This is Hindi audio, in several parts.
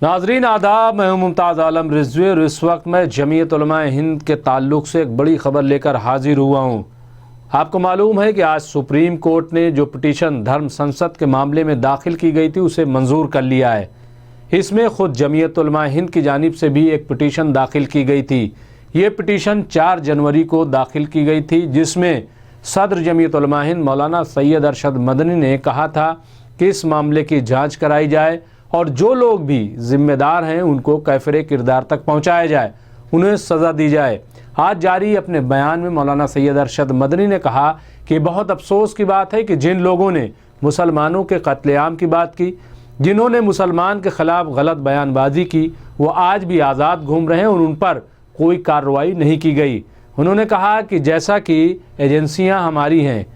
नाजरीन आदाब, मैं हूं मुमताज़ आलम रिजवी और इस वक्त मैं जमीयत उलमाए हिंद के ताल्लुक़ से एक बड़ी ख़बर लेकर हाजिर हुआ हूं। आपको मालूम है कि आज सुप्रीम कोर्ट ने जो पिटीशन धर्म संसद के मामले में दाखिल की गई थी उसे मंजूर कर लिया है। इसमें ख़ुद जमीयत उलमाए हिंद की जानिब से भी एक पिटीशन दाखिल की गई थी। ये पिटीशन 4 जनवरी को दाखिल की गई थी, जिसमें सदर जमीयत उलमाए हिंद मौलाना सैयद अरशद मदनी ने कहा था कि इस मामले की जाँच कराई जाए और जो लोग भी जिम्मेदार हैं उनको कैफरे किरदार तक पहुंचाया जाए, उन्हें सज़ा दी जाए। आज जारी अपने बयान में मौलाना सैयद अरशद मदनी ने कहा कि बहुत अफसोस की बात है कि जिन लोगों ने मुसलमानों के कत्लेआम की बात की, जिन्होंने मुसलमान के ख़िलाफ़ गलत बयानबाजी की, वो आज भी आज़ाद घूम रहे हैं और उन पर कोई कार्रवाई नहीं की गई। उन्होंने कहा कि जैसा कि एजेंसियाँ हमारी हैं,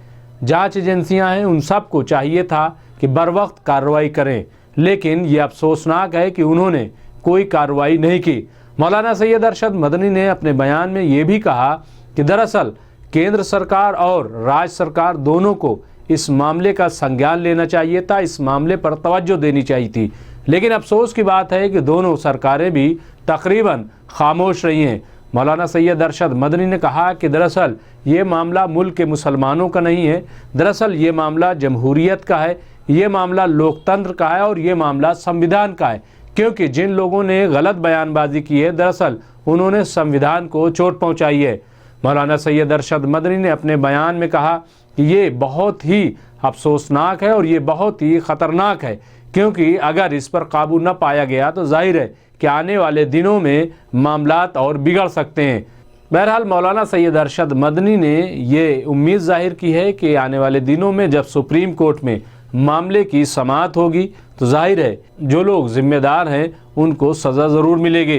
जाँच एजेंसियाँ हैं, उन सब को चाहिए था कि बर वक्त कार्रवाई करें, लेकिन ये अफसोसनाक है कि उन्होंने कोई कार्रवाई नहीं की। मौलाना सैयद अरशद मदनी ने अपने बयान में ये भी कहा कि दरअसल केंद्र सरकार और राज्य सरकार दोनों को इस मामले का संज्ञान लेना चाहिए था, इस मामले पर तवज्जो देनी चाहिए थी, लेकिन अफसोस की बात है कि दोनों सरकारें भी तकरीबन खामोश रही हैं। मौलाना सैयद अरशद मदनी ने कहा कि दरअसल ये मामला मुल्क के मुसलमानों का नहीं है, दरअसल ये मामला जमहूरियत का है, ये मामला लोकतंत्र का है और ये मामला संविधान का है, क्योंकि जिन लोगों ने गलत बयानबाजी की है दरअसल उन्होंने संविधान को चोट पहुंचाई है। मौलाना सैयद अरशद मदनी ने अपने बयान में कहा कि ये बहुत ही अफसोसनाक है और ये बहुत ही ख़तरनाक है, क्योंकि अगर इस पर काबू न पाया गया तो जाहिर है कि आने वाले दिनों में मामलात और बिगड़ सकते हैं। बहरहाल मौलाना सैयद अरशद मदनी ने ये उम्मीद जाहिर की है कि आने वाले दिनों में जब सुप्रीम कोर्ट में मामले की समाअत होगी तो जाहिर है जो लोग जिम्मेदार हैं उनको सज़ा ज़रूर मिलेगी।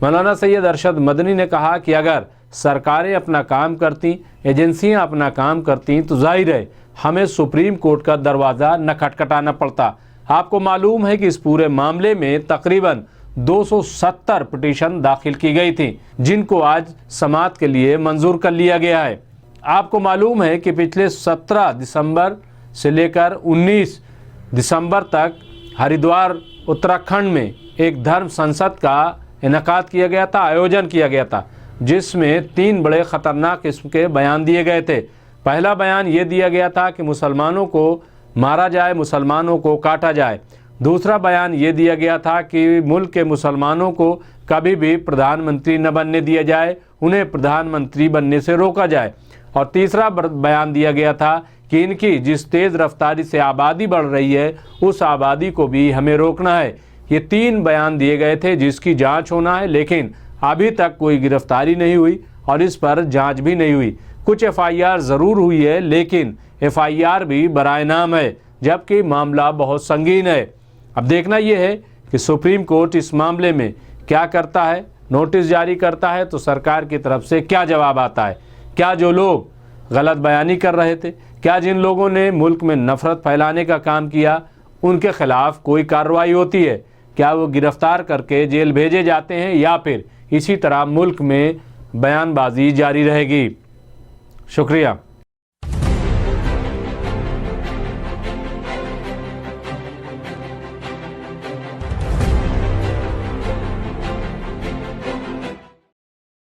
मौलाना सैयद अरशद मदनी ने कहा कि अगर सरकारें अपना काम करती, एजेंसियां अपना काम करती तो जाहिर है हमें सुप्रीम कोर्ट का दरवाज़ा न खटखटाना पड़ता। आपको मालूम है कि इस पूरे मामले में तकरीबन 270 पिटीशन दाखिल की गई थी, जिनको आज समाअत के लिए मंजूर कर लिया गया है। आपको मालूम है कि पिछले 17 दिसंबर से लेकर 19 दिसंबर तक हरिद्वार उत्तराखंड में एक धर्म संसद का इनेकाद किया गया था, आयोजन किया गया था, जिसमें 3 बड़े ख़तरनाक किस्म के बयान दिए गए थे। पहला बयान ये दिया गया था कि मुसलमानों को मारा जाए, मुसलमानों को काटा जाए। दूसरा बयान ये दिया गया था कि मुल्क के मुसलमानों को कभी भी प्रधानमंत्री न बनने दिया जाए, उन्हें प्रधानमंत्री बनने से रोका जाए। और तीसरा बयान दिया गया था कि इनकी जिस तेज़ रफ्तारी से आबादी बढ़ रही है उस आबादी को भी हमें रोकना है। ये 3 बयान दिए गए थे जिसकी जांच होना है, लेकिन अभी तक कोई गिरफ्तारी नहीं हुई और इस पर जांच भी नहीं हुई। कुछ FIR ज़रूर हुई है, लेकिन FIR भी बराए नाम है, जबकि मामला बहुत संगीन है। अब देखना यह है कि सुप्रीम कोर्ट इस मामले में क्या करता है, नोटिस जारी करता है तो सरकार की तरफ से क्या जवाब आता है। क्या जो लोग गलत बयानी कर रहे थे, क्या जिन लोगों ने मुल्क में नफ़रत फैलाने का काम किया उनके खिलाफ़ कोई कार्रवाई होती है? क्या वो गिरफ़्तार करके जेल भेजे जाते हैं या फिर इसी तरह मुल्क में बयानबाजी जारी रहेगी? शुक्रिया।